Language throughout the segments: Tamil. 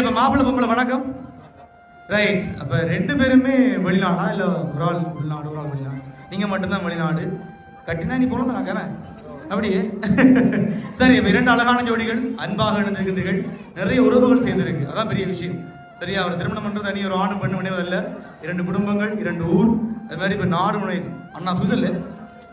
இப்போ மாப்பிள்ளை பொம்பளை வணக்கம். ரைட். அப்போ ரெண்டு பேருமே வெளிநாடா இல்லை ஒரு ஆள் வெளிநாடு ஒரு ஆள் வெளிநாடு? நீங்கள் மட்டும்தான் வெளிநாடு. கட்டினா நீ போகணும் நாக்கண்ணே அப்படியே. சரி, இப்போ இரண்டு அழகான ஜோடிகள் அன்பாக இணைந்திருக்கின்றீர்கள். நிறைய உறவுகள் சேர்ந்துருக்கு, அதான் பெரிய விஷயம். சரியா, அவர் திருமணம் பண்ணுறது தனி ஒரு ஆணும் பெண்ணு இணைவதில்ல. இரண்டு குடும்பங்கள், இரண்டு ஊர், அது மாதிரி இப்போ நாடு இணையுது. அண்ணா சுவிசல்ல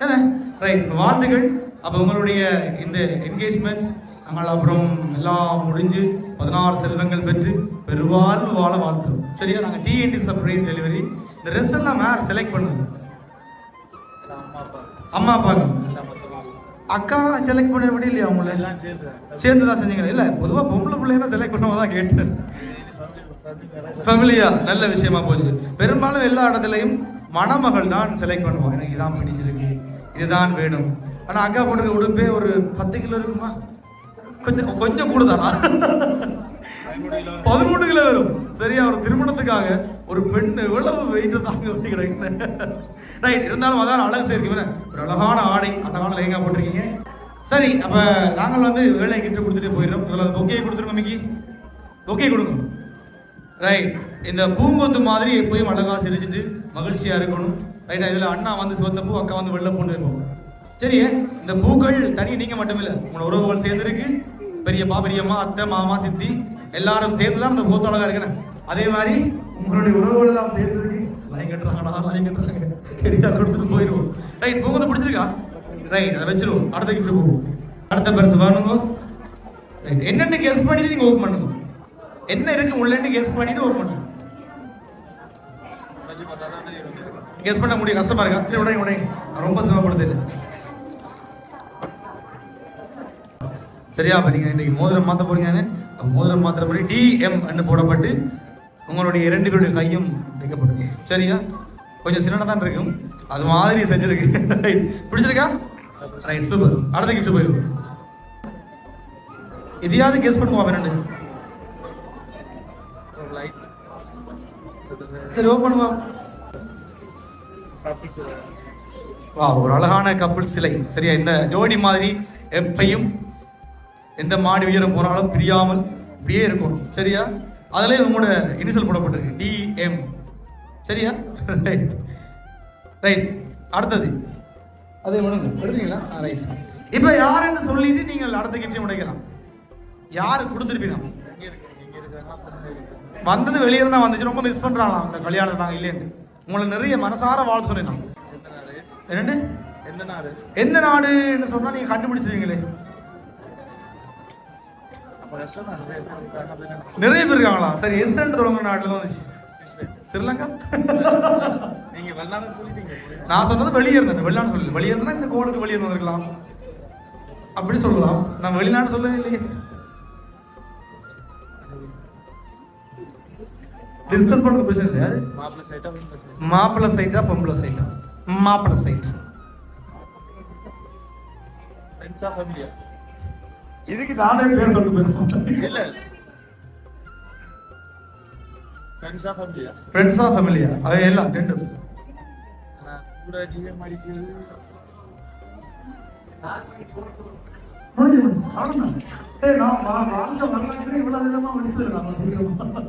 ஏன்னா ரைட். வாழ்த்துக்கள். அப்போ உங்களுடைய இந்த என்கேஜ்மெண்ட் நாங்கள் அப்புறம் எல்லாம் முடிஞ்சு 16 செல்வங்கள் பெற்று பெருவாழ்வு வாழ வாழ்த்துறோம். சரியா, நாங்கள் டிஎன்டி சர்ப்ரைஸ் டெலிவரி. இந்த ட்ரெஸ் எல்லாம் யார் செலக்ட் பண்ணுது? அம்மா அப்பாக்கு. அக்கா செலக்ட் பண்ண விட இல்லையா? அவங்கள எல்லாம் சேர்ந்து தான் செஞ்சீங்களா? இல்லை, பொதுவாக பொம்பளை பிள்ளைய தான் செலக்ட் பண்ணவங்க தான் கேட்டேன். ஃபேமிலியா நல்ல விஷயமா போச்சு. பெரும்பாலும் எல்லா இடத்துலையும் மணமகள் தான் செலக்ட் பண்ணுவாங்க. எனக்கு இதான் பிடிச்சிருக்கு, இதுதான் வேணும். ஆனால் அக்கா போட்டு உடுப்பே ஒரு 10 கிலோ இருக்குமா? கொஞ்சம் கொஞ்சம் கூடுதானா? 13 கிலோ வரும். சரியா, ஒரு திருமணத்துக்காக ஒரு பெண் எவ்வளவு வெயிட்டு தாங்க வண்டி கிடைக்கும். ரைட். இருந்தாலும் அதான் அழகு சேர்க்கீங்க. ஒரு அழகான ஆடை, அழகான லெஹங்கா போட்டிருக்கீங்க. சரி, அப்போ நாங்கள் வந்து வேலை கிட்ட கொடுத்துட்டு போயிடுறோம். முதல்ல பொக்கையை கொடுத்துருங்க. மிக்கி பொக்கே கொடுங்க. ரைட். இந்த பூங்கொத்து மாதிரி எப்போயும் அழகாக சிரிச்சுட்டு மகிழ்ச்சியாக இருக்கணும். ரைட்டா, இதில் அண்ணா வந்து சிவத்த பூ, அக்கா வந்து வெள்ளை பூண்டு வைப்போம். சரி, இந்த பூக்கள் தனி நீங்கள் மட்டும் இல்லை, உங்களோட உறவுகள் சேர்ந்துருக்கு. பெரியப்பா, பெரியம்மா, அத்தை, மாமா, சித்தி எல்லாரும் சேர்ந்து தான் இந்த பூத்து அழகாக இருக்குண்ணே. அதே மாதிரி உங்களுடைய உறவுகள் எல்லாம் சேர்ந்துருக்கு. லைன் கட்டுறாங்கடா, லைன் கட்டுறாங்க. சரியா, கொடுத்துட்டு போயிடுவோம். ரைட். பூங்கொத்து பிடிச்சிருக்கா? ரைட், அதை வச்சிருவோம். அடுத்த கிஃப்ட் போவோம். அடுத்த பரிசு வேணுங்க. ரைட். என்னென்னு கெஸ் பண்ணிட்டு நீங்கள் ஓப்பன் பண்ணுங்க. என்ன இருக்கு உள்ளேன்னு கெஸ் பண்ணிட்டு ஓப்பன் பண்ணுங்க. கெஸ் பண்ண முடியும், கஷ்டமா இருக்கா? சரி, உடனே உடனே ரொம்ப சிரமப்படுது இல்லை. சரியா, அப்போ நீங்கள் இன்றைக்கி மோதிரம் மாற்ற போறீங்க. மோதிரம் மாத்திர மாதிரி டிஎம் போடப்பட்டு உங்களுடைய 2 பேருடைய கையும் வைக்கப்பட்டிருக்கு. சரியா, கொஞ்சம் சின்னதாக தான் இருக்கும், அது மாதிரி செஞ்சிருக்கு. ரைட். பிடிச்சிருக்கா? Right, super. அடுத்த கிஃப்ட் போயிருக்கும். இதையாவது கெஸ் பண்ணுவா என்னண்டு? சரி, ஓப்பன் பண்ணுவா. வா, ஒரு அழகான கப்பிள் சிலை. சரியா, இந்த ஜோடி மாதிரி எப்பையும் எந்த மாடி உயரம் போனாலும் பிரியாமல் இப்படியே இருக்கும். சரியா, அதிலே உங்களோட இனிஷியல் போடப்பட்டிருக்கு, டிஎம். சரியா, ரைட் ரைட். அடுத்தது அதே ஒண்ணுங்க எடுத்துங்களா? ரைட். இப்போ யாருன்னு சொல்லிட்டு நீங்கள் அடுத்த கிஃப்ட் உடைக்கலாம். யாரு கொடுத்துருப்பீங்க? வந்தது வெளியே தான் வந்துச்சு, ரொம்ப மிஸ் பண்றாங்களா அந்த கல்யாணம் தான் இல்லைன்னு. உங்களை நிறைய மனசார வாழ்த்து சொன்னேன். என்னண்டு எந்த நாடுன்னு சொன்னா நீங்க கண்டுபிடிச்சிருவீங்களே. நிறைய பேர் இருக்காங்களா? சரி, எஸ் தொடங்க நாட்டுல தான் வந்துச்சு. ஸ்ரீலங்கா. நான் சொன்னது வெளியே இருந்தேன், வெளிநாடு சொல்லல. வெளியே இருந்தா இந்த கோளுக்கு வெளியே வந்திருக்கலாம், அப்படி சொல்லலாம். நான் வெளிநாடு சொல்லவே இல்லையே. டிஸ்கஸ் பண்ண பிரச்சனை இல்லை. யாரு மாப்பிள்ளை சைட்டா பொம்பளை சைட்டா? மாப்பிள்ளை சைட். இதுக்கு நானே பேர் சொல்லிட்டு போயிருக்கோம். இல்ல, ஃப்ரெண்ட்ஸா ஃபேமிலியா? அது எல்லாம் ரெண்டு கூட ஜீவன் மாடிக்கு அவ்வளவுதான். நான் வாழ்ந்த வரலாற்று இவ்வளவு விதமா முடிச்சதுடா சீக்கிரமா.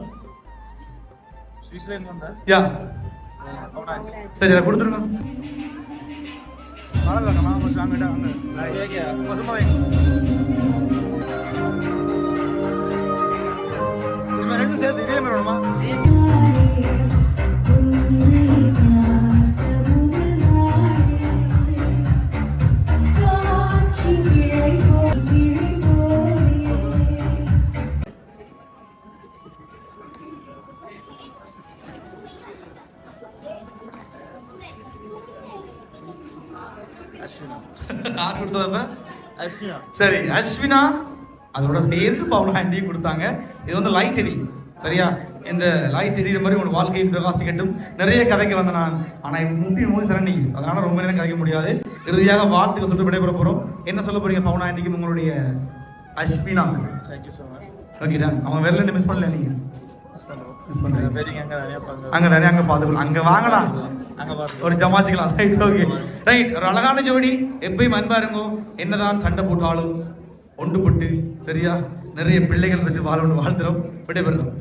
ஸ்விஸ்லேருந்து வந்தா? யா. சரி, அதை கொடுத்துருங்க. அவ்வளோதாங்கம்மா, கொஞ்சம் அங்கிட்ட அங்கே சும்மா வைங்க. இப்போ ரெண்டும் சேர்த்து இதே மாதிரி வேணுமா? யார் கொடுத்ததப்ப? அஸ்வினா. சரி, அஸ்வினா அதோட சேர்ந்து பவுல் ஆண்டி கொடுத்தாங்க. இது வந்து லைட் எரி. சரியா, இந்த லைட் எரியிற மாதிரி உங்களோட வாழ்க்கையை பிரகாசிக்கட்டும். நிறைய கதைக்கு வந்த நான், ஆனால் இப்போ முப்பியும் போது சிறந்தி, அதனால ரொம்ப நேரம் கதைக்க முடியாது. இறுதியாக வாழ்த்துக்கள் சொல்லிட்டு விடைபெற போகிறோம். என்ன சொல்ல போறீங்க பவுல் ஆண்டிக்கும் உங்களுடைய அஸ்வினா? Thank you so much. Okay done. அவங்க வரல, மிஸ் பண்ணல நீங்க? அங்க நிறைய அங்க பாத்துக்கலாம். அங்க வாங்கடா, ஒரு ஜமாச்சிக்கலாம். Right, okay right. ஒரு அழகான ஜோடி, எப்பயும் அன்பா இருங்கோ. என்னதான் சண்டை போட்டாலும் ஒன்றுபட்டு சரியா நிறைய பிள்ளைகள் பெற்று வாழணும்னு வாழ்த்துறோம். விடைபெறுகிறோம்.